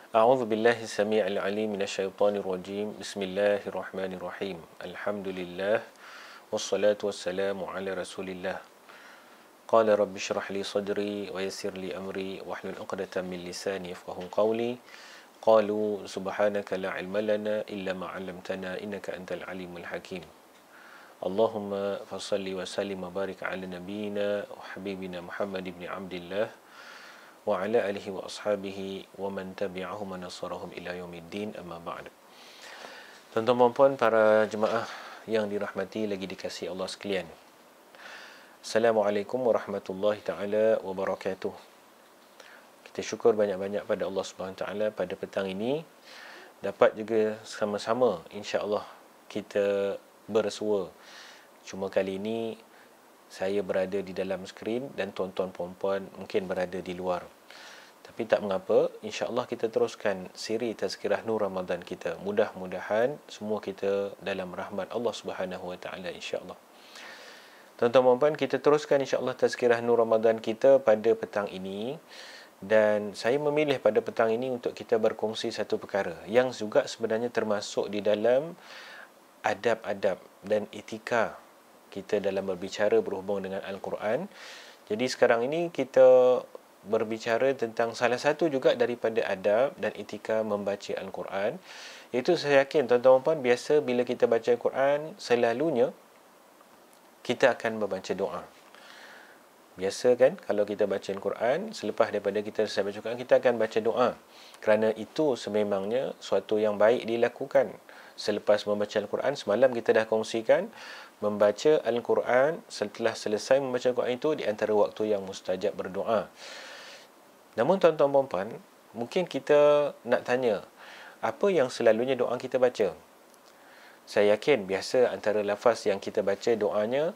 A'udzu billahi samii'il 'aliim minasyaitonir rajiim. Bismillahirrahmanirrahim. Alhamdulillah wassalatu wassalamu ala Rasulillah. Qala rabbi shrah li sadri wa yassir li amri wahlul 'uqdatam min lisani yafqahu qawli. Qalu subhanaka la 'ilma lana illa ma 'allamtana innaka antal 'alimul hakim. Allahumma fassalli wa sallim wa barik ala nabiyyina wa habibina Muhammad ibn Abdillah wa ala alihi wa ashabihi wa man tabi'ahum wa nasarahum ila yaumiddin, amma ba'd. Tuan-tuan dan puan, para jemaah yang dirahmati lagi dikasihi Allah sekalian, Assalamualaikum warahmatullahi ta'ala wabarakatuh. Kita syukur banyak-banyak pada Allah Subhanahu Wa Taala pada petang ini dapat juga sama-sama insya-Allah kita bersua. Cuma kali ini saya berada di dalam skrin dan tuan-tuan puan-puan mungkin berada di luar. Tapi tak mengapa, insya-Allah kita teruskan siri Tazkirah Nur Ramadan kita. Mudah-mudahan semua kita dalam rahmat Allah Subhanahu Wa Taala insya-Allah. Tuan-tuan puan-puan, kita teruskan insya-Allah Tazkirah Nur Ramadan kita pada petang ini. Dan saya memilih pada petang ini untuk kita berkongsi satu perkara yang juga sebenarnya termasuk di dalam adab-adab dan etika kita dalam berbicara berhubung dengan Al-Quran. Jadi sekarang ini kita berbicara tentang salah satu juga daripada adab dan etika membaca Al-Quran. Itu saya yakin tuan-tuan puan, biasa bila kita baca Al-Quran, selalunya kita akan membaca doa. Biasa kan, kalau kita baca Al-Quran, selepas daripada kita selesai baca Al-Quran, kita akan baca doa. Kerana itu sememangnya suatu yang baik dilakukan. Selepas membaca Al-Quran, semalam kita dah kongsikan, membaca Al-Quran, setelah selesai membaca Al-Quran itu di antara waktu yang mustajab berdoa. Namun tuan-tuan dan puan, mungkin kita nak tanya, apa yang selalunya doa kita baca? Saya yakin biasa antara lafaz yang kita baca doanya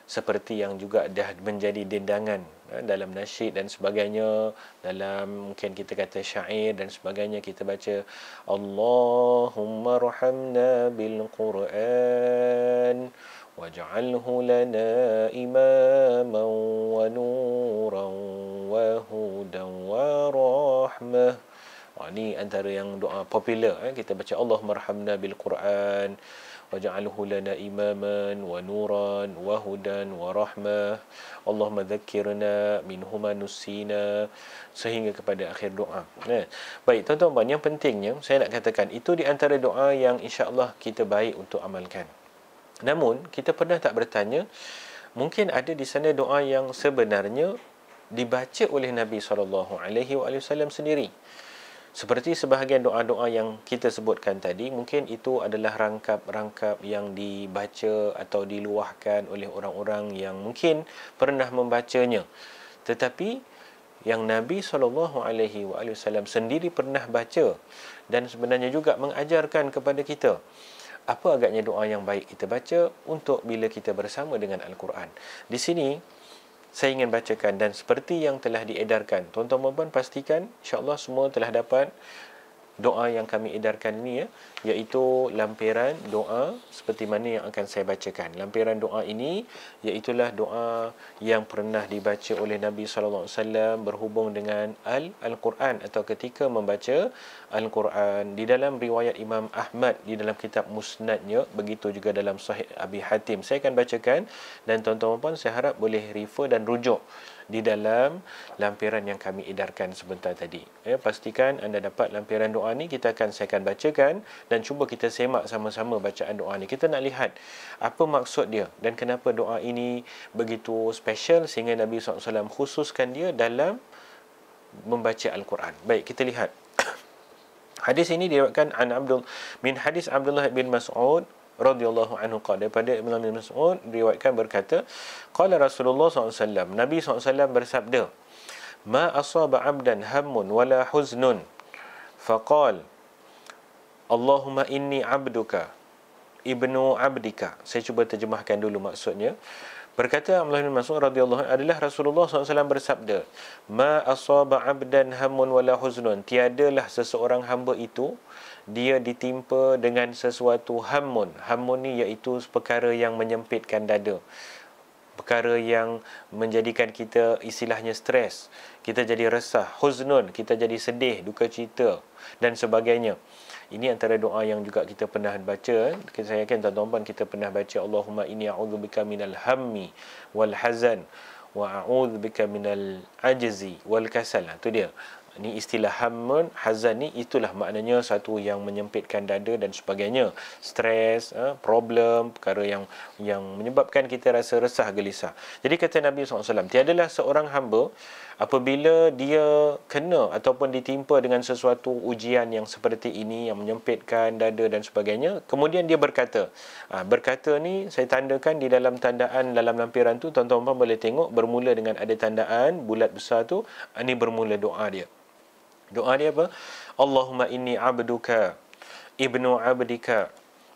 seperti yang juga dah menjadi dendangan dalam nasyid dan sebagainya, dalam mungkin kita kata syair dan sebagainya, kita baca Allahumma rahamna bil Quran waj'alhu lana imaman wa nuran wa hudan wa rahmah. Ini antara yang doa popular. Kita baca Allahumma rahamna bil Quran waj'alhu lana imaman wa nuran wa hudan wa rahmah. Allahumma dhakkirna minhuma nusina, sehingga kepada akhir doa. Baik tuan-tuan, yang pentingnya saya nak katakan itu di antara doa yang insya-Allah kita baik untuk amalkan. Namun kita pernah tak bertanya, mungkin ada di sana doa yang sebenarnya dibaca oleh Nabi SAW sendiri. Seperti sebahagian doa-doa yang kita sebutkan tadi, mungkin itu adalah rangkap-rangkap yang dibaca atau diluahkan oleh orang-orang yang mungkin pernah membacanya. Tetapi yang Nabi SAW sendiri pernah baca dan sebenarnya juga mengajarkan kepada kita apa agaknya doa yang baik kita baca untuk bila kita bersama dengan Al-Quran. Di sini saya ingin bacakan, dan seperti yang telah diedarkan, tuan-tuan dan puan pastikan insya-Allah semua telah dapat doa yang kami edarkan ini, iaitu lampiran doa seperti mana yang akan saya bacakan. Lampiran doa ini iaitulah doa yang pernah dibaca oleh Nabi SAW berhubung dengan Al-Quran atau ketika membaca Al-Quran. Di dalam riwayat Imam Ahmad di dalam kitab Musnadnya, begitu juga dalam Sahih Abi Hatim. Saya akan bacakan dan tuan-tuan puan saya harap boleh refer dan rujuk di dalam lampiran yang kami edarkan sebentar tadi. Pastikan anda dapat lampiran doa ni, saya akan bacakan dan cuba kita semak sama-sama bacaan doa ni. Kita nak lihat apa maksud dia dan kenapa doa ini begitu special sehingga Nabi SAW khususkan dia dalam membaca Al-Quran. Baik, kita lihat. Hadis ini diriwayatkan min hadis Abdullah bin Mas'ud radhiyallahu anhu qala, daripada Ibn Mas'ud diriwayatkan berkata, qala Rasulullah SAW, Nabi SAW bersabda, ma asaba 'abdan hammun wala huznun faqal Allahumma inni 'abduka ibnu 'abdika. Saya cuba terjemahkan dulu maksudnya. Berkata Abdullah bin Mas'ud radhiyallahu anhu, adalah Rasulullah SAW bersabda, ma asaba 'abdan hammun wala huznun, tiadalah seseorang hamba itu dia ditimpa dengan sesuatu hammun. Hammun ni iaitu perkara yang menyempitkan dada. perkara yang menjadikan kita istilahnya stres, kita jadi resah, huznun, kita jadi sedih, duka cita dan sebagainya. Ini antara doa yang juga kita pernah baca. Saya yakin tuan-tuan kita pernah baca, Allahumma inni a'udzubika minal hammi wal hazan wa a'udzubika minal ajzi wal kasal. Itu dia. Ini istilah hammun, hazan ni itulah maknanya satu yang menyempitkan dada dan sebagainya. Stres, problem, perkara yang menyebabkan kita rasa resah, gelisah. Jadi kata Nabi SAW, tiadalah seorang hamba apabila dia kena ataupun ditimpa dengan sesuatu ujian yang seperti ini, yang menyempitkan dada dan sebagainya, kemudian dia berkata, berkata ni saya tandakan di dalam tandaan dalam lampiran tu, tuan-tuan boleh tengok bermula dengan ada tandaan bulat besar tu, ini bermula doa dia. Doa dia apa? Allahumma inni abduka, ibnu abdika,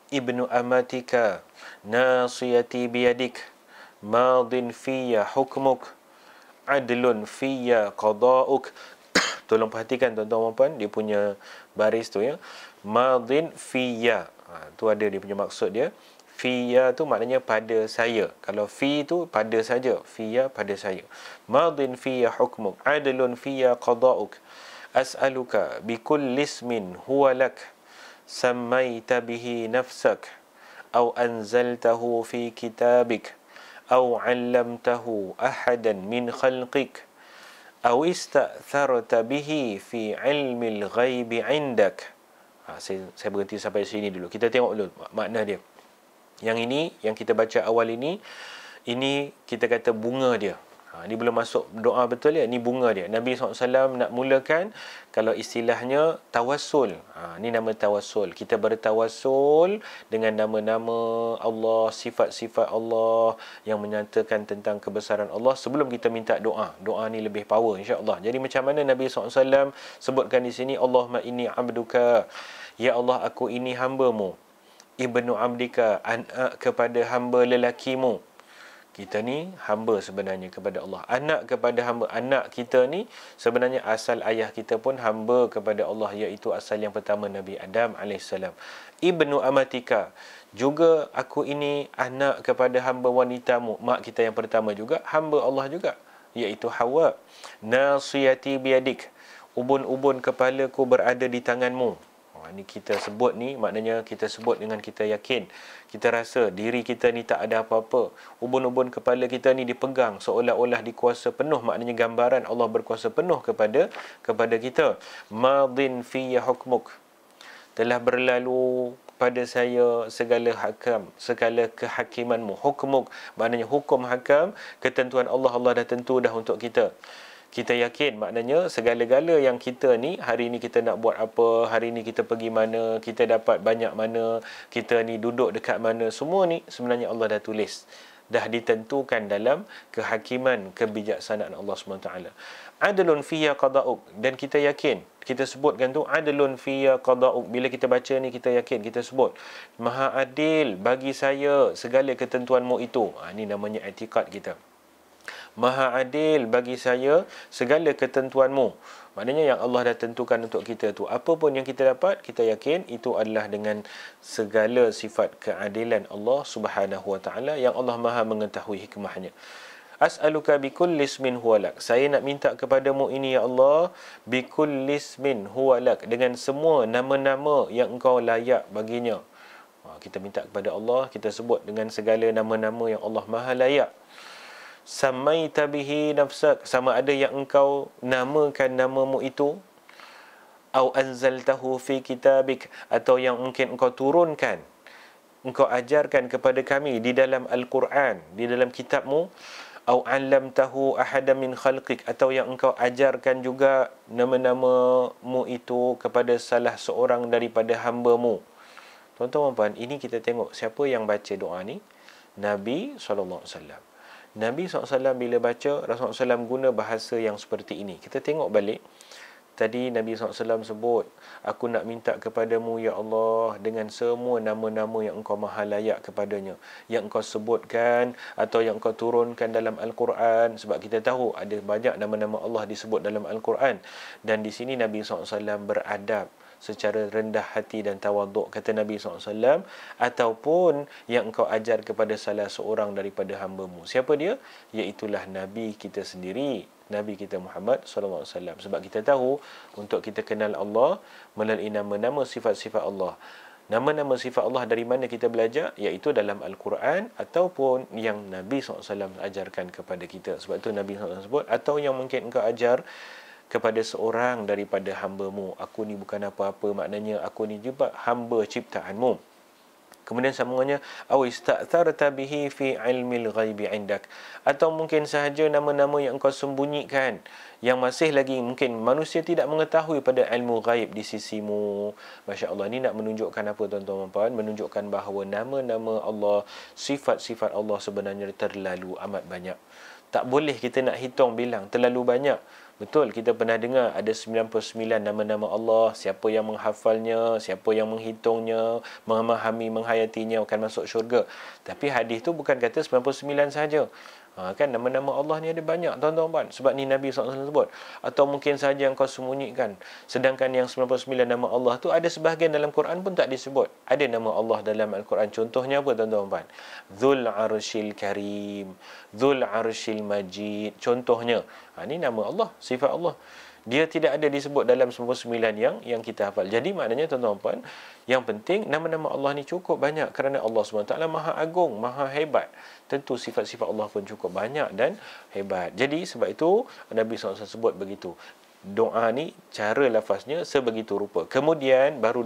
ibnu amatika, nasiyati biyadik, madin fiyya hukmuk, adlun fiyya qada'uk. Tolong perhatikan tuan-tuan dan puan, dia punya baris tu ya. Madin fiyya. Tu ada dia punya maksud dia. Fiyya tu maknanya pada saya. Kalau fi tu pada saja, fiyya pada saya. Madin fiyya hukmuk, adlun fiyya qada'uk. As'aluka bikulli ismin huwa lak sammaita bihi nafsak aw anzaltahu fi kitabik aw 'allamtahu ahadan min khalqik aw ista'tharta bihi fi 'ilmil ghaibi 'indak. Saya berhenti sampai sini dulu. Kita tengok dulu makna dia. Yang ini yang kita baca awal ini kita kata bunga dia. Ini belum masuk doa betul ya. Ini bunga dia. Nabi SAW nak mulakan, kalau istilahnya tawassul. Ini nama tawassul. Kita bertawassul dengan nama-nama Allah, sifat-sifat Allah yang menyatakan tentang kebesaran Allah sebelum kita minta doa. Doa ni lebih power insya-Allah. Jadi macam mana Nabi SAW sebutkan di sini, Allahumma inni abduka. Ya Allah, aku ini hamba-Mu. Ibnu abdika, anak kepada hamba lelakimu. Kita ni hamba sebenarnya kepada Allah. Anak kepada hamba. Anak kita ni sebenarnya asal ayah kita pun hamba kepada Allah, iaitu asal yang pertama Nabi Adam AS. Ibnu amatika. Juga aku ini anak kepada hamba wanitamu. Mak kita yang pertama juga hamba Allah juga, iaitu Hawa. Nasiyati biyadik. Ubun-ubun kepalaku berada di tanganmu. Ini kita sebut ni, maknanya kita sebut dengan kita yakin. Kita rasa diri kita ni tak ada apa-apa. Ubun-ubun kepala kita ni dipegang seolah-olah dikuasa penuh. Maknanya gambaran Allah berkuasa penuh kepada kita. Madin fiyya hukmuk. Telah berlalu pada saya segala hakam, segala kehakimanmu. Hukmuk, maknanya hukum hakam, ketentuan Allah, Allah dah tentu dah untuk kita. Kita yakin, maknanya segala-gala yang kita ni, hari ni kita nak buat apa, hari ni kita pergi mana, kita dapat banyak mana, kita ni duduk dekat mana, semua ni sebenarnya Allah dah tulis. Dah ditentukan dalam kehakiman, kebijaksanaan Allah SWT. Adlun fiyya qada'uk. Dan kita yakin, kita sebutkan tu, adlun fiyya qada'uk. Bila kita baca ni, kita yakin, kita sebut, Maha adil bagi saya segala ketentuanmu itu. Ini namanya i'tiqad kita. Maha adil bagi saya segala ketentuanmu. Maknanya yang Allah dah tentukan untuk kita tu, apa pun yang kita dapat, kita yakin itu adalah dengan segala sifat keadilan Allah Subhanahu wa taala yang Allah Maha mengetahui hikmahnya. As'aluka bikulli ismin huwa lak. Saya nak minta kepadamu ini ya Allah, bikulli ismin huwa lak, dengan semua nama-nama yang engkau layak baginya. Kita minta kepada Allah, kita sebut dengan segala nama-nama yang Allah Maha layak. Samaita bihi nafsak, sama ada yang engkau namakan namamu itu, au anzaltahu fi kitabik, atau yang mungkin engkau turunkan, engkau ajarkan kepada kami di dalam Al-Quran, di dalam kitabmu, au 'allamtahu ahadan min khalqik, atau yang engkau ajarkan juga nama-namamu itu kepada salah seorang daripada hamba-Mu. Tuan-tuan dan puan, ini kita tengok siapa yang baca doa ni? Nabi SAW. Nabi SAW bila baca, Rasulullah SAW guna bahasa yang seperti ini. Kita tengok balik. Tadi Nabi SAW sebut, aku nak minta kepadamu ya Allah dengan semua nama-nama yang engkau maha layak kepadanya, yang engkau sebutkan atau yang engkau turunkan dalam Al-Quran. Sebab kita tahu ada banyak nama-nama Allah disebut dalam Al-Quran. Dan di sini Nabi SAW beradab secara rendah hati dan tawaduk, kata Nabi SAW, ataupun yang engkau ajar kepada salah seorang daripada hamba-Mu. Siapa dia? Iaitulah Nabi kita sendiri, Nabi kita Muhammad SAW. Sebab kita tahu, untuk kita kenal Allah melalui nama-nama sifat-sifat Allah. Nama-nama sifat Allah dari mana kita belajar? Iaitu dalam Al-Quran ataupun yang Nabi SAW ajarkan kepada kita. Sebab tu Nabi SAW sebut, atau yang mungkin engkau ajar kepada seorang daripada hamba-Mu. Aku ni bukan apa-apa, maknanya aku ni juga hamba ciptaan-Mu. Kemudian sambungannya, aw ista'tharta bihi fi ilmil ghaibi indak, atau mungkin sahaja nama-nama yang engkau sembunyikan, yang masih lagi mungkin manusia tidak mengetahui pada ilmu ghaib di sisimu. Masya Allah, ini nak menunjukkan apa tuan-tuan dan puan? Menunjukkan bahawa nama-nama Allah, sifat-sifat Allah sebenarnya terlalu amat banyak. Tak boleh kita nak hitung bilang, terlalu banyak. Betul, kita pernah dengar ada 99 nama-nama Allah. Siapa yang menghafalnya, siapa yang menghitungnya, memahami, menghayatinya akan masuk syurga. Tapi hadis tu bukan kata 99 saja. Kan nama-nama Allah ni ada banyak, tuan-tuan. Sebab ni Nabi SAW sebut. Atau mungkin saja yang kau sembunyikan. Sedangkan yang 99 nama Allah tu ada sebahagian dalam Quran pun tak disebut. Ada nama Allah dalam Al-Quran. Contohnya apa, tuan-tuan? Dzul Arshil Karim, Dzul Arshil Majid. Contohnya, ini nama Allah, sifat Allah. Dia tidak ada disebut dalam 99 yang kita hafal. Jadi maknanya, tuan-tuan, yang penting nama-nama Allah ni cukup banyak kerana Allah SWT Maha Agung, Maha Hebat. Tentu sifat-sifat Allah pun cukup banyak dan hebat. Jadi sebab itu Nabi SAW sebut begitu. Doa ni cara lafaznya sebegitu rupa. Kemudian baru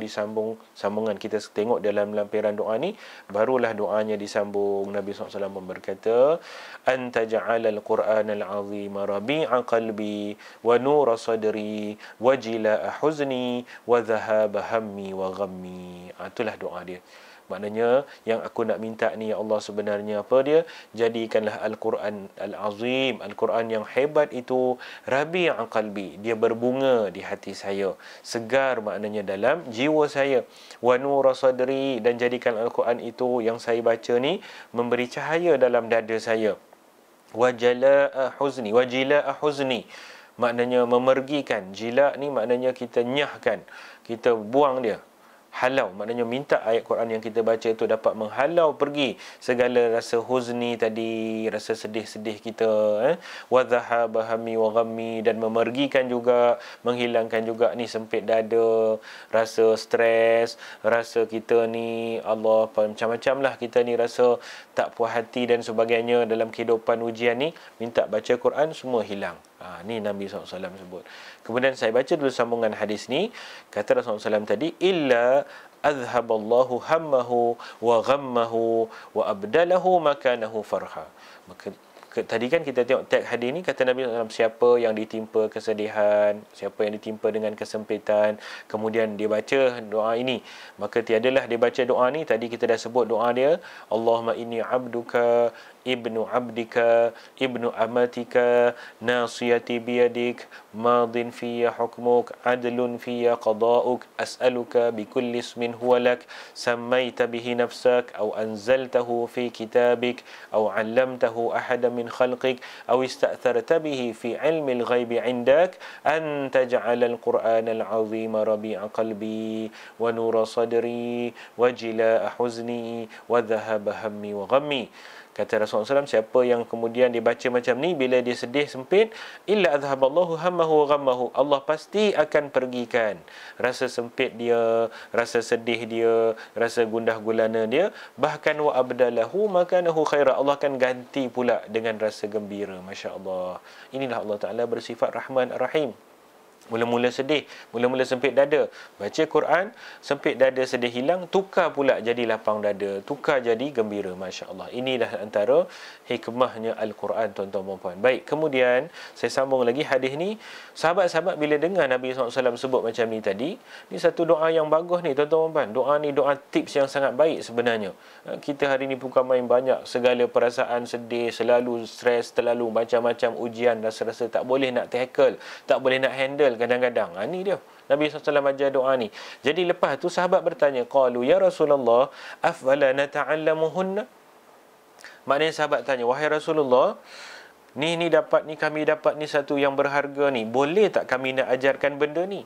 sambungan kita tengok dalam lampiran doa ni, barulah doanya disambung. Nabi SAW berkata, anta ja'alal Qur'anal azim rabi'a qalbi wa nura sadri wa jila'a huzni wa dhahaba hammi wa ghammi. Itulah doa dia. Maknanya yang aku nak minta ni, ya Allah, sebenarnya apa dia? Jadikanlah Al-Quran Al-Azim, Al-Quran yang hebat itu, rabi'a qalbi, dia berbunga di hati saya, segar maknanya dalam jiwa saya, wa nura sadri, dan jadikan Al-Quran itu yang saya baca ni memberi cahaya dalam dada saya, wa jala'a huzni, wa jila'a huzni, maknanya memergikan. Jila' ni maknanya kita nyahkan, kita buang dia, halau, maknanya minta ayat Quran yang kita baca itu dapat menghalau pergi segala rasa huzni tadi, rasa sedih-sedih kita, wa dhahaba hammi wa ghammi, dan memergikan juga, menghilangkan juga ni sempit dada, rasa stres, rasa kita ni Allah macam-macam lah, kita ni rasa tak puas hati dan sebagainya dalam kehidupan ujian ni, minta baca Quran semua hilang. Ni Nabi SAW sebut. Kemudian saya baca dulu sambungan hadis ni. Kata Rasulullah SAW tadi, illa azhaballahu hammahu wa ghammahu wa abdalahu makanahu farha. Maka tadi kan kita tengok teks hadis ni, kata Nabi SAW, siapa yang ditimpa kesedihan, siapa yang ditimpa dengan kesempitan, kemudian dia baca doa ini, maka tiadalah dia baca doa ni. Tadi kita dah sebut doa dia, Allahumma inni abduka ibnu abdika ibnu amatika nasiyati biyadik madin fiyya hukmuk adlun fiyya qada'uk as'aluka bikulli ismin huwa lak sammaita bihi nafsak aw anzaltahu fi kitabik aw 'allamtahu ahadan min khalqik aw ista'tharta bihi fi 'ilmi al-ghaibi 'indak an taj'ala al-Qur'ana al-'azima rabi'a qalbi wa nura sadri wa jilaa'a huzni wa dhahaba hammi wa ghammi. Kata Rasulullah SAW, siapa yang kemudian dibaca macam ni, bila dia sedih sempit, illa adhaballahu hammahu wa ghammahu, Allah pasti akan pergikan rasa sempit dia, rasa sedih dia, rasa gundah gulana dia, bahkan wa abdalahu makanahu khaira, Allah akan ganti pula dengan rasa gembira. Masya Allah. Inilah Allah Ta'ala bersifat Rahman Rahim. Mula-mula sedih, mula-mula sempit dada, baca Quran, sempit dada sedih hilang, tukar pula jadi lapang dada, tukar jadi gembira. Masya Allah. Inilah antara hikmahnya Al-Quran, tuan-tuan dan puan. Baik, kemudian saya sambung lagi hadis ni. Sahabat-sahabat bila dengar Nabi SAW sebut macam ni tadi, ni satu doa yang bagus ni, tuan-tuan dan puan. Doa ni doa tips yang sangat baik sebenarnya. Kita hari ni bukan main banyak, segala perasaan sedih, selalu stres, terlalu macam-macam ujian, rasa-rasa tak boleh nak tackle, tak boleh nak handle kadang-kadang. Ni dia Nabi SAW ajar doa ni. Jadi lepas tu sahabat bertanya, qalu ya Rasulullah afala nata'allamuhunna. Maknanya sahabat tanya, wahai Rasulullah, ni kami dapat ni satu yang berharga ni, boleh tak kami nak ajarkan benda ni?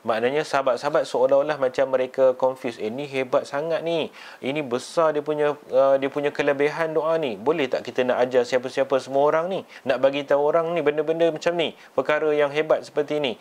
Maknanya sahabat-sahabat seolah-olah macam mereka confused. Ni hebat sangat ni. Ini besar dia punya kelebihan doa ni. Boleh tak kita nak ajar siapa-siapa semua orang ni? Nak bagi tahu orang ni benda-benda macam ni. Perkara yang hebat seperti ni.